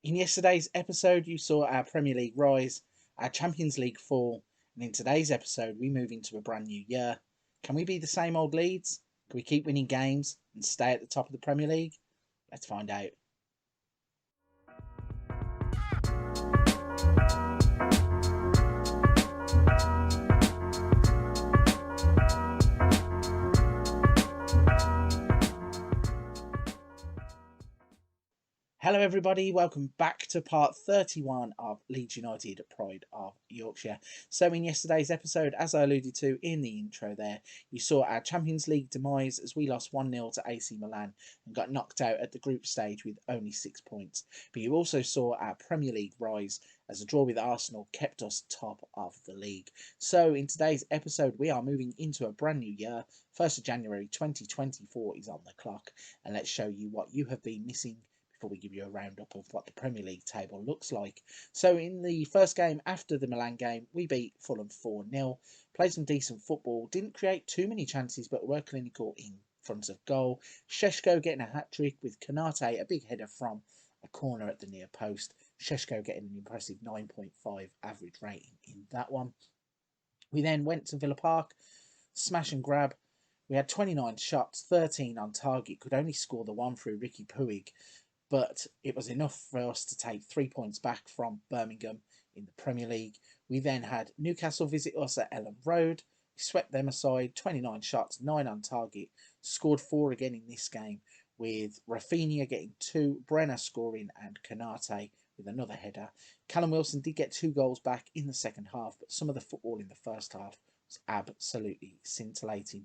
In yesterday's episode, you saw our Premier League rise, our Champions League fall, and in today's episode, we move into a brand new year. Can we be the same old Leeds? Can we keep winning games and stay at the top of the Premier League? Let's find out. Hello, everybody. Welcome back to part 31 of Leeds United, Pride of Yorkshire. So, in yesterday's episode, as I alluded to in the intro there, you saw our Champions League demise as we lost 1-0 to AC Milan and got knocked out at the group stage with only 6 points. But you also saw our Premier League rise as a draw with Arsenal kept us top of the league. So, in today's episode, we are moving into a brand new year. 1st of January 2024 is on the clock, and let's show you what you have been missing before we give you a roundup of what the Premier League table looks like. So in the first game after the Milan game, we beat Fulham 4-0, played some decent football, didn't create too many chances but were clinical in front of goal. Šeško getting a hat-trick with Konate, a big header from a corner at the near post. Šeško getting an impressive 9.5 average rating in that one. We then went to Villa Park, smash and grab. We had 29 shots, 13 on target, could only score the one through Riqui Puig, but it was enough for us to take 3 points back from Birmingham in the Premier League. We then had Newcastle visit us at Ellen Road. We swept them aside, 29 shots, 9 on target, scored 4 again in this game, with Rafinha getting 2, Brenner scoring, and Konate with another header. Callum Wilson did get 2 goals back in the second half, but some of the football in the first half was absolutely scintillating.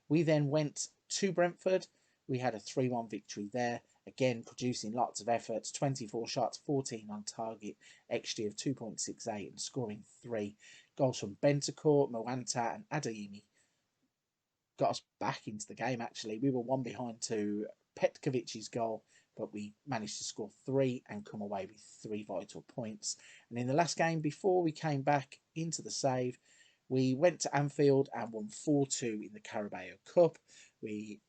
We then went to Brentford. We had a 3-1 victory there. Again, producing lots of efforts, 24 shots, 14 on target, XG of 2.68 and scoring 3. Goals from Bentancur, Moanta and Adeyemi got us back into the game, actually. We were 1 behind to Petkovic's goal, but we managed to score 3 and come away with 3 vital points. And in the last game, before we came back into the save, we went to Anfield and won 4-2 in the Carabao Cup. We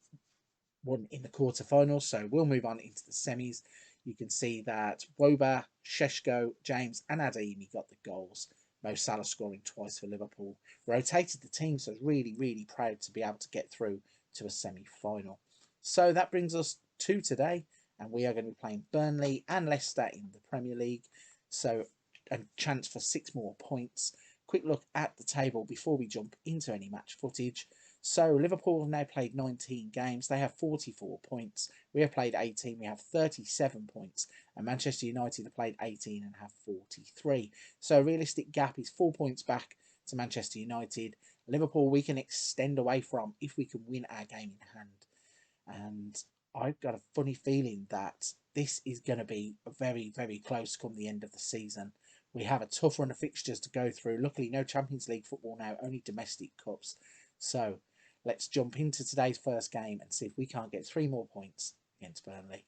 won in the quarterfinals, so we'll move on into the semis. You can see that Woba, Šeško, James and Adeyemi got the goals. Mo Salah scoring twice for Liverpool. Rotated the team, so really proud to be able to get through to a semi-final. So that brings us to today, and we are going to be playing Burnley and Leicester in the Premier League. So a chance for 6 more points. Quick look at the table before we jump into any match footage. So Liverpool have now played 19 games. They have 44 points. We have played 18. We have 37 points. And Manchester United have played 18 and have 43. So a realistic gap is 4 points back to Manchester United. Liverpool we can extend away from if we can win our game in hand. And I've got a funny feeling that this is going to be very close come the end of the season. We have a tough run of fixtures to go through. Luckily, no Champions League football now, only domestic cups. So let's jump into today's first game and see if we can't get 3 more points against Burnley.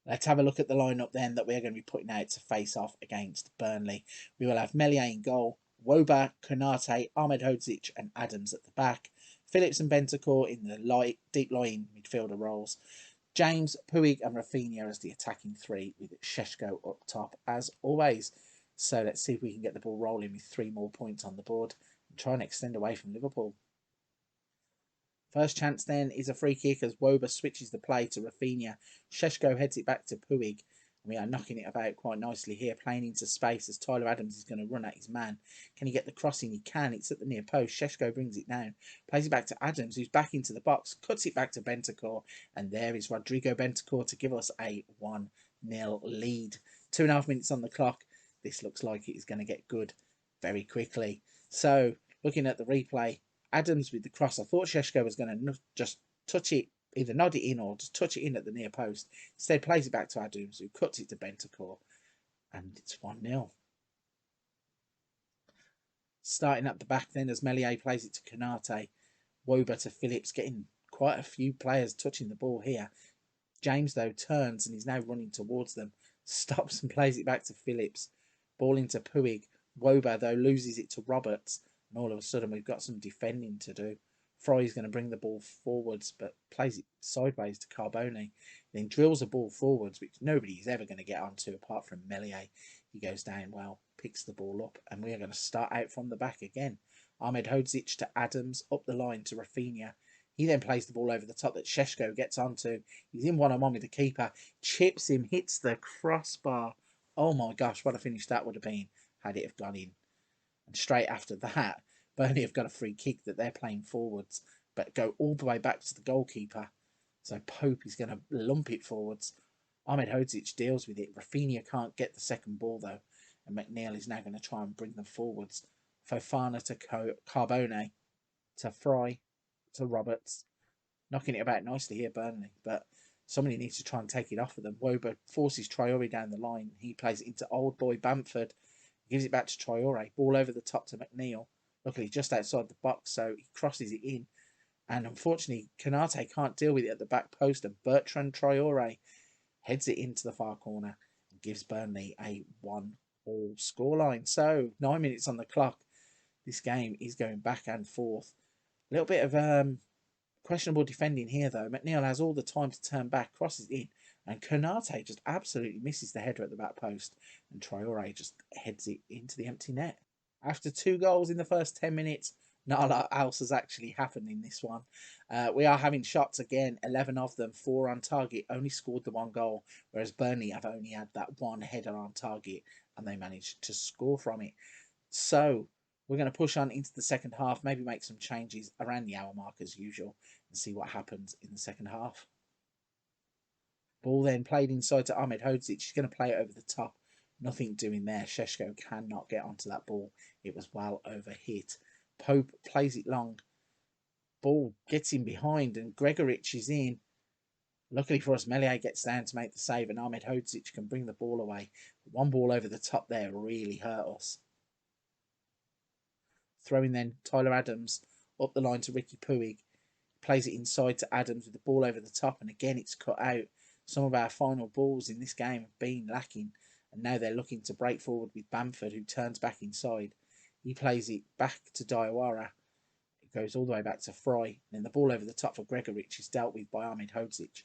Let's have a look at the lineup then that we're going to be putting out to face off against Burnley. We will have Meslier in goal, Woba, Konate, Ahmed Hodzic and Adams at the back. Phillips and Bentancur in the deep lying midfielder roles. James, Puig and Rafinha as the attacking 3 with Šeško up top as always. So let's see if we can get the ball rolling with 3 more points on the board and try and extend away from Liverpool. First chance then is a free kick as Woba switches the play to Rafinha. Šeško heads it back to Puig. We are knocking it about quite nicely here, playing into space as Tyler Adams is going to run at his man. Can he get the crossing? He can. It's at the near post. Šeško brings it down. Plays it back to Adams, who's back into the box. Cuts it back to Bentancur. And there is Rodrigo Bentancur to give us a 1-0 lead. 2.5 minutes on the clock. This looks like it is going to get good very quickly. So, looking at the replay, Adams with the cross. I thought Šeško was going to just touch it, either nod it in or just touch it in at the near post. Instead, plays it back to Adams, who cuts it to Bentancur, and it's 1-0. Starting at the back then as Meslier plays it to Konate. Woba to Phillips, getting quite a few players touching the ball here. James, though, turns and is now running towards them. Stops and plays it back to Phillips. Ball into Puig. Woba, though, loses it to Roberts. And all of a sudden, we've got some defending to do. Fry's going to bring the ball forwards, but plays it sideways to Carbone. Then drills a ball forwards, which nobody's ever going to get onto apart from Melier. He goes down well, picks the ball up, and we are going to start out from the back again. Ahmed Hodzic to Adams, up the line to Rafinha. He then plays the ball over the top that Šeško gets onto. He's in one-on-one with the keeper, chips him, hits the crossbar. Oh my gosh, what a finish that would have been had it have gone in. And straight after that, Burnley have got a free kick that they're playing forwards, but go all the way back to the goalkeeper. So Pope is going to lump it forwards. Ahmed Hodzic deals with it. Rafinha can't get the second ball though, and McNeil is now going to try and bring them forwards. Fofana to Carbone, to Fry, to Roberts. Knocking it about nicely here, Burnley, but somebody needs to try and take it off of them. Woba forces Traore down the line. He plays it into old boy Bamford. Gives it back to Traore. Ball over the top to McNeil. Luckily, just outside the box, so he crosses it in. And unfortunately, Konate can't deal with it at the back post, and Bertrand Traore heads it into the far corner and gives Burnley a 1-all scoreline. So, 9 minutes on the clock. This game is going back and forth. A little bit of questionable defending here, though. McNeil has all the time to turn back, crosses in, and Konate just absolutely misses the header at the back post, and Traore just heads it into the empty net. After 2 goals in the first 10 minutes, not a lot else has actually happened in this one. We are having shots again, 11 of them, 4 on target, only scored the 1 goal, whereas Burnley have only had that 1 header on target, and they managed to score from it. So, we're going to push on into the second half, maybe make some changes around the hour mark as usual, and see what happens in the second half. Ball then played inside to Ahmed Hodzic. He's going to play it over the top. Nothing doing there. Šeško cannot get onto that ball. It was well over hit. Pope plays it long. Ball gets in behind, and Gregoric is in. Luckily for us, Melier gets down to make the save, and Ahmed Hodzic can bring the ball away. 1 ball over the top there really hurt us. Throwing then Tyler Adams up the line to Ricky Puig. Plays it inside to Adams with the ball over the top, and again it's cut out. Some of our final balls in this game have been lacking, and now they're looking to break forward with Bamford, who turns back inside. He plays it back to Diawara. It goes all the way back to Fry, and then the ball over the top for Gregoric is dealt with by Ahmed Hodzic.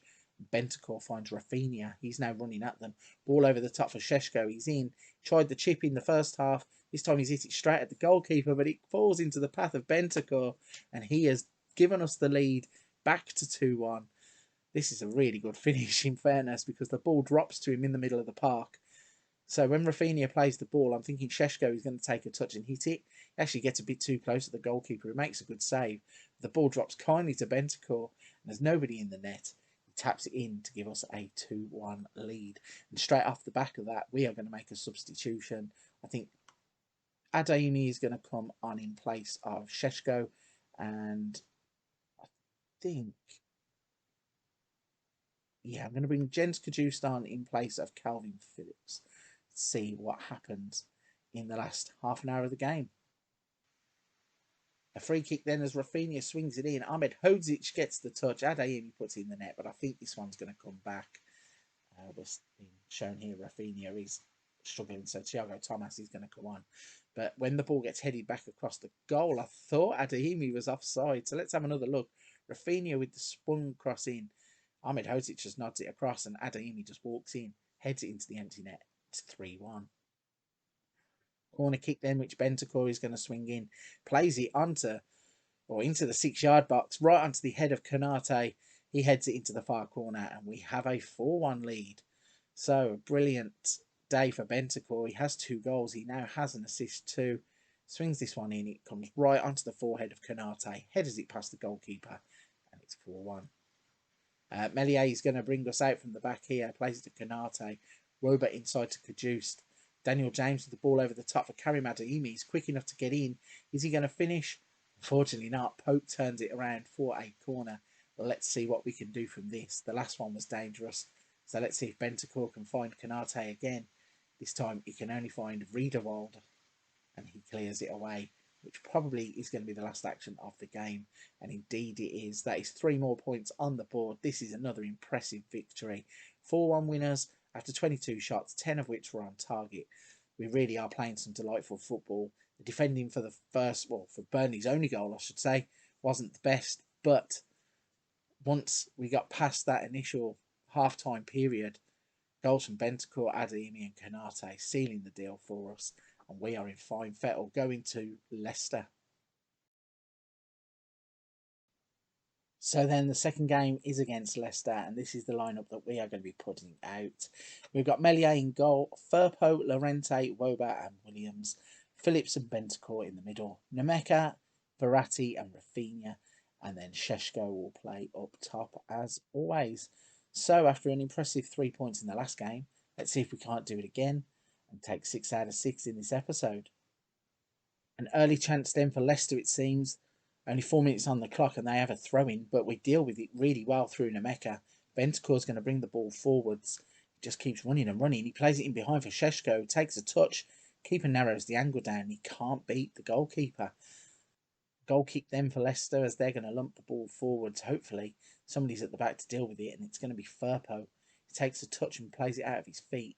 Bentancur finds Rafinha. He's now running at them. Ball over the top for Šeško. He's in. Tried the chip in the first half. This time he's hit it straight at the goalkeeper, but it falls into the path of Bentancur, and he has given us the lead back to 2-1. This is a really good finish, in fairness, because the ball drops to him in the middle of the park. So when Rafinha plays the ball, I'm thinking Šeško is going to take a touch and hit it. He actually gets a bit too close to the goalkeeper, who makes a good save. The ball drops kindly to Bentancur, and there's nobody in the net. He taps it in to give us a 2-1 lead. And straight off the back of that, we are going to make a substitution. I think Adeyemi is going to come on in place of Šeško, and I think, yeah, I'm going to bring Jens Kajust on in place of Calvin Phillips. See what happens in the last half an hour of the game. A free kick then as Rafinha swings it in. Ahmed Hodzic gets the touch. Adeyemi puts it in the net, but I think this one's going to come back. We're being shown here Rafinha is struggling, so Thiago Thomas is going to come on. But when the ball gets headed back across the goal, I thought Adeyemi was offside. So let's have another look. Rafinha with the spun cross in. Ahmed Hodzic just nods it across, and Adeyemi just walks in, heads it into the empty net. It's 3-1. Corner kick then, which Bentancur is going to swing in. Plays it onto, or into the 6-yard box, right onto the head of Konate. He heads it into the far corner, and we have a 4-1 lead. So, a brilliant day for Bentancur. He has 2 goals. He now has an assist too. Swings this one in. It comes right onto the forehead of Konate. Headers it past the goalkeeper, and it's 4-1. Melier is going to bring us out from the back here. Plays it to Konate. Woba inside to Kajust. Daniel James with the ball over the top for Karim Adeyemi. He's quick enough to get in. Is he going to finish? Unfortunately not. Pope turns it around for a corner. Let's see what we can do from this. The last one was dangerous. So let's see if Bentancur can find Konate again. This time he can only find Riederwald, and he clears it away, which probably is going to be the last action of the game. And indeed it is. That is 3 more points on the board. This is another impressive victory. 4-1 winners after 22 shots, 10 of which were on target. We really are playing some delightful football. The defending for the first, well, for Burnley's only goal, I should say, wasn't the best, but once we got past that initial half-time period, goals from Bentancur, Adeyemi and Konate sealing the deal for us, and we are in fine fettle going to Leicester. So then the second game is against Leicester, and this is the lineup that we are going to be putting out. We've got Meslier in goal, Firpo, Llorente, Woba and Williams, Phillips and Bentancur in the middle, Nemeka, Verratti and Rafinha, and then Šeško will play up top as always. So after an impressive 3 points in the last game, let's see if we can't do it again and take 6 out of 6 in this episode. An early chance then for Leicester, it seems. Only 4 minutes on the clock and they have a throw-in, but we deal with it really well through Nemeka. Bentancur's going to bring the ball forwards. He just keeps running and running. He plays it in behind for Šeško, takes a touch. Keeper narrows the angle down. He can't beat the goalkeeper. Goal kick then for Leicester as they're going to lump the ball forwards. Hopefully somebody's at the back to deal with it, and it's going to be Firpo. He takes a touch and plays it out of his feet.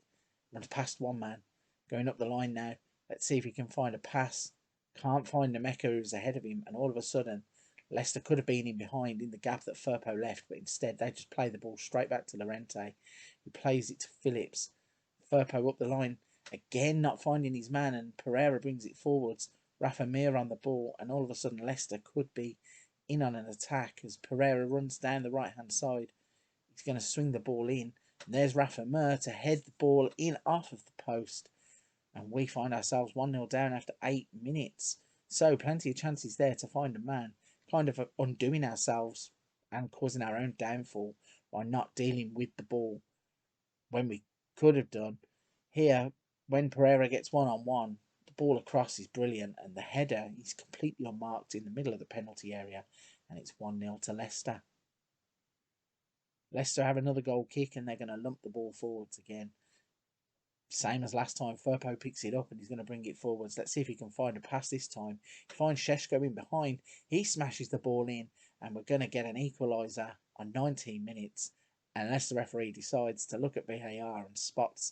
Runs past one man. Going up the line now. Let's see if he can find a pass. Can't find Nemeka, who's ahead of him, and all of a sudden Leicester could have been in behind in the gap that Firpo left, but instead they just play the ball straight back to Llorente, who plays it to Phillips. Firpo up the line again, not finding his man, and Pereira brings it forwards. Rafa Mir on the ball, and all of a sudden Leicester could be in on an attack as Pereira runs down the right hand side. He's going to swing the ball in, and there's Rafa Mir to head the ball in off of the post. And we find ourselves 1-0 down after 8 minutes. So plenty of chances there to find a man, kind of undoing ourselves and causing our own downfall by not dealing with the ball when we could have done. Here, when Pereira gets one-on-one, the ball across is brilliant, and the header is completely unmarked in the middle of the penalty area, and it's 1-0 to Leicester. Leicester have another goal kick, and they're going to lump the ball forwards again. Same as last time, Firpo picks it up and he's going to bring it forwards. Let's see if he can find a pass this time. He finds Šeško in behind. He smashes the ball in, and we're going to get an equaliser on 19 minutes. Unless the referee decides to look at VAR and spots.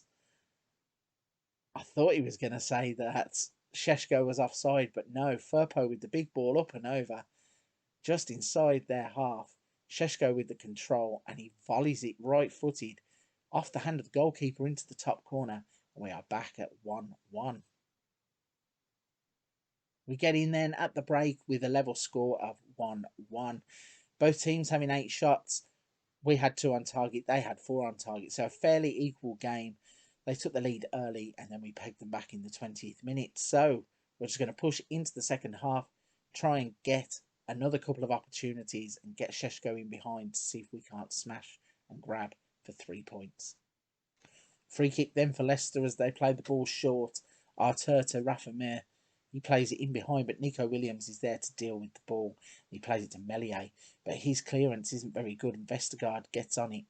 I thought he was going to say that Šeško was offside, but no. Firpo with the big ball up and over, just inside their half. Šeško with the control, and he volleys it right-footed off the hand of the goalkeeper into the top corner, and we are back at 1-1. We get in then at the break with a level score of 1-1. Both teams having 8 shots. We had 2 on target, they had 4 on target, so a fairly equal game. They took the lead early, and then we pegged them back in the 20th minute. So we're just going to push into the second half, try and get another couple of opportunities and get Šeško in behind to see if we can't smash and grab for 3 points. Free kick then for Leicester as they play the ball short. Arteta, Rafa Mir, he plays it in behind, but Nico Williams is there to deal with the ball. He plays it to Meslier, but his clearance isn't very good, and Vestergaard gets on it.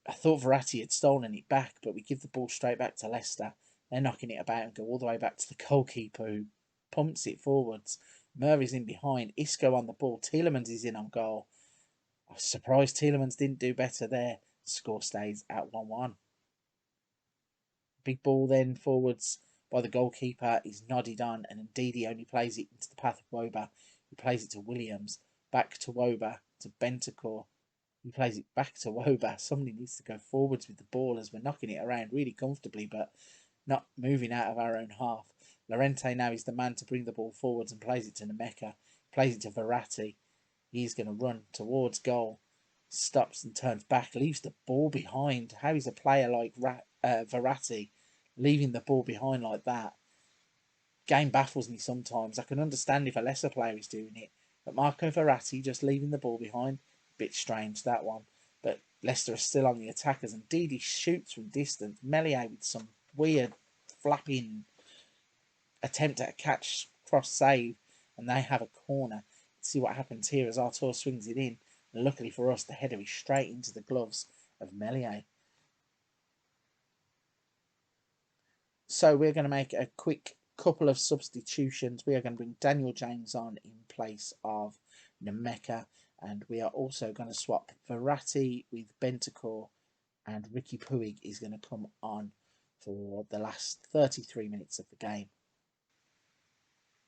I thought Verratti had stolen it back, but we give the ball straight back to Leicester. They're knocking it about and go all the way back to the goalkeeper, who pumps it forwards. Murray's in behind. Isco on the ball. Tielemans is in on goal. I was surprised Tielemans didn't do better there. The score stays at 1-1. Big ball then forwards by the goalkeeper is nodded on, and indeed he only plays it into the path of Woba, who plays it to Williams. Back to Woba, to Bentancur. He plays it back to Woba. Somebody needs to go forwards with the ball as we're knocking it around really comfortably, but not moving out of our own half. Llorente now is the man to bring the ball forwards and plays it to Nemeka. Plays it to Verratti. He's going to run towards goal. Stops and turns back. Leaves the ball behind. How is a player like Verratti leaving the ball behind like that? Game baffles me sometimes. I can understand if a lesser player is doing it, but Marco Verratti just leaving the ball behind, bit strange that one. But Leicester are still on the attackers, and Didi shoots from distance. Meslier with some weird flapping attempt at a catch cross save, and they have a corner. Let's see what happens here as Artur swings it in, and luckily for us the header is straight into the gloves of Meslier. So we're going to make a quick couple of substitutions. We are going to bring Daniel James on in place of Nemeka, and we are also going to swap Verratti with Bentancur, and Ricky Puig is going to come on for the last 33 minutes of the game.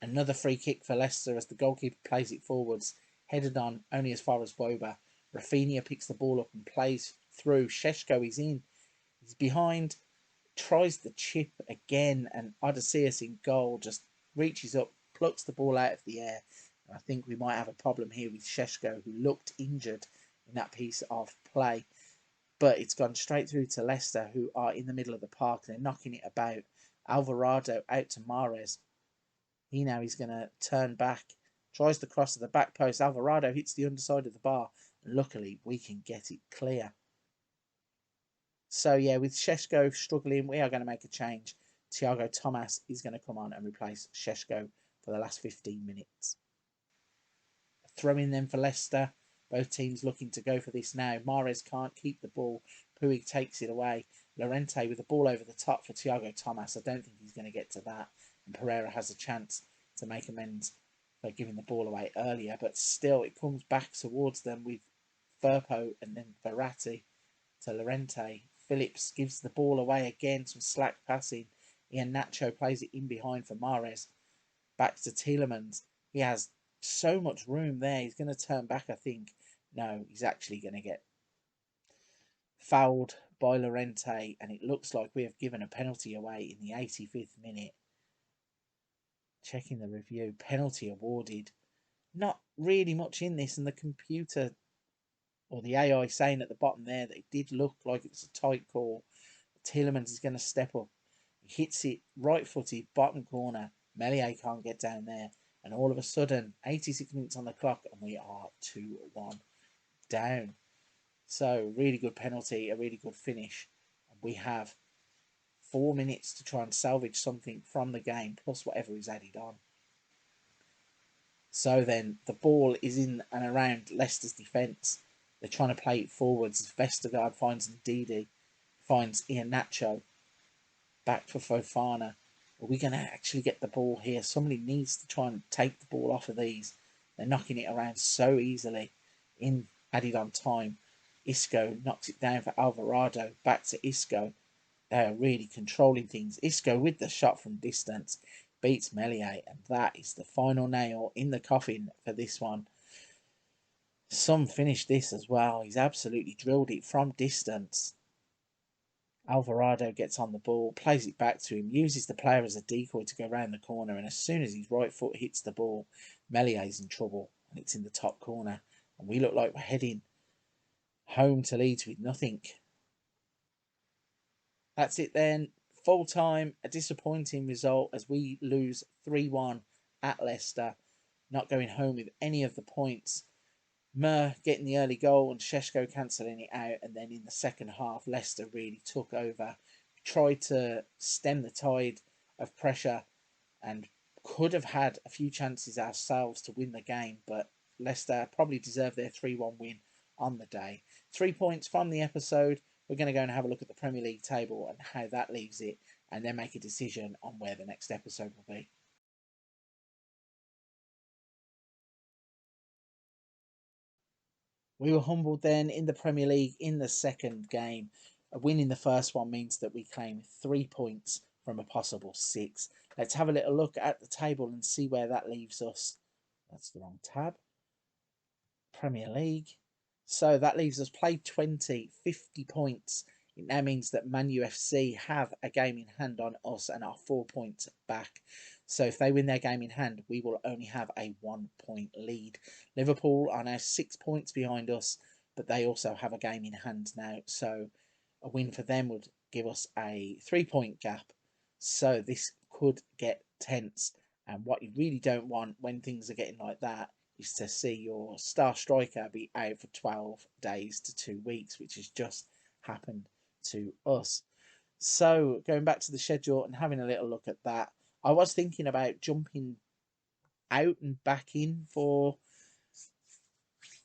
Another free kick for Leicester as the goalkeeper plays it forwards, headed on only as far as Woba. Rafinha picks the ball up and plays through. Šeško is in. He's behind, tries the chip again, and Odysseus in goal just reaches up, plucks the ball out of the air. And I think we might have a problem here with Šeško, who looked injured in that piece of play. But it's gone straight through to Leicester, who are in the middle of the park. They're knocking it about. Alvarado out to Mahrez. He's going to turn back, tries the cross to the back post. Alvarado hits the underside of the bar, and luckily we can get it clear. So yeah, with Šeško struggling, we are going to make a change. Thiago Thomas is going to come on and replace Šeško for the last 15 minutes. Throwing them for Leicester. Both teams looking to go for this now. Mahrez can't keep the ball. Puig takes it away. Llorente with the ball over the top for Thiago Thomas. I don't think he's going to get to that. And Pereira has a chance to make amends by giving the ball away earlier. But still, it comes back towards them with Firpo and then Verratti to Llorente. Phillips gives the ball away again. Some slack passing. Iheanacho plays it in behind for Mahrez. Back to Tielemans. He has so much room there. He's going to turn back, I think. No, he's actually going to get fouled by Llorente, and it looks like we have given a penalty away in the 85th minute. Checking the review. Penalty awarded. Not really much in this, and the computer or the AI saying at the bottom there that it did look like it was a tight call. Tielemans is going to step up. He hits it right-footed, bottom corner. Meslier can't get down there. And all of a sudden, 86 minutes on the clock, and we are 2-1 down. So, really good penalty, a really good finish. And we have 4 minutes to try and salvage something from the game, plus whatever is added on. So then, the ball is in and around Leicester's defence. They're trying to play it forwards. Vestergaard finds Ndidi, finds Iheanacho. Back for Fofana. Are we going to actually get the ball here? Somebody needs to try and take the ball off of these. They're knocking it around so easily. In added on time. Isco knocks it down for Alvarado. Back to Isco. They are really controlling things. Isco with the shot from distance beats Meslier. And that is the final nail in the coffin for this one. Some finished this as well. He's absolutely drilled it from distance. Alvarado gets on the ball, plays it back to him, uses the player as a decoy to go around the corner, and as soon as his right foot hits the ball, Melié's in trouble, and it's in the top corner. And we look like we're heading home to Leeds with nothing. That's it then. Full time, a disappointing result as we lose 3-1 at Leicester, not going home with any of the points. Mur getting the early goal and Šeško cancelling it out, and then in the second half Leicester really took over, tried to stem the tide of pressure and could have had a few chances ourselves to win the game, but Leicester probably deserved their 3-1 win on the day. 3 points from the episode. We're going to go and have a look at the Premier League table and how that leaves it, and then make a decision on where the next episode will be. We were humbled then in the Premier League in the second game. A win in the first one means that we claim 3 points from a possible 6. Let's have a little look at the table and see where that leaves us. That's the wrong tab. Premier League. So that leaves us played 20, 50 points. It now means that Man UFC have a game in hand on us and are 4 points back. So if they win their game in hand, we will only have a 1 point lead. Liverpool are now 6 points behind us, but they also have a game in hand now. So a win for them would give us a 3 point gap. So this could get tense. And what you really don't want when things are getting like that is to see your star striker be out for 12 days to 2 weeks, which has just happened to us. So going back to the schedule and having a little look at that, I was thinking about jumping out and back in for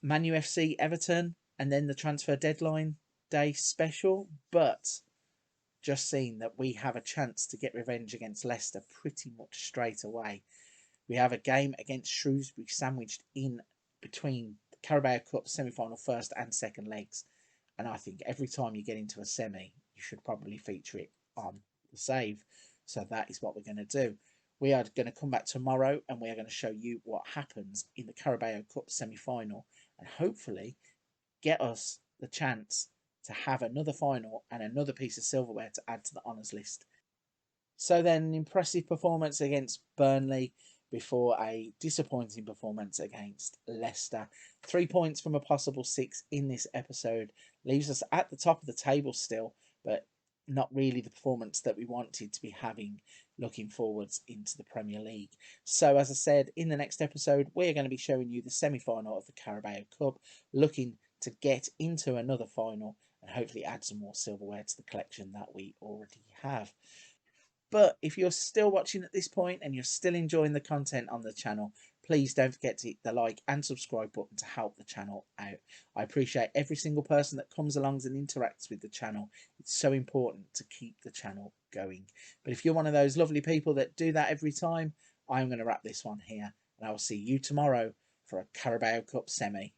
Man UFC Everton and then the transfer deadline day special, but just seen that we have a chance to get revenge against Leicester pretty much straight away. We have a game against Shrewsbury sandwiched in between the Carabao Cup semi-final first and second legs. And I think every time you get into a semi, you should probably feature it on the save. So that is what we're going to do. We are going to come back tomorrow and we are going to show you what happens in the Carabao Cup semi-final and hopefully get us the chance to have another final and another piece of silverware to add to the honours list. So then, an impressive performance against Burnley before a disappointing performance against Leicester. 3 points from a possible 6 in this episode leaves us at the top of the table still, but not really the performance that we wanted to be having looking forwards into the Premier League. So, as I said, in the next episode, we're going to be showing you the semi-final of the Carabao Cup, looking to get into another final and hopefully add some more silverware to the collection that we already have. But if you're still watching at this point and you're still enjoying the content on the channel, please don't forget to hit the like and subscribe button to help the channel out. I appreciate every single person that comes along and interacts with the channel. It's so important to keep the channel going. But if you're one of those lovely people that do that every time, I'm going to wrap this one here and I will see you tomorrow for a Carabao Cup semi.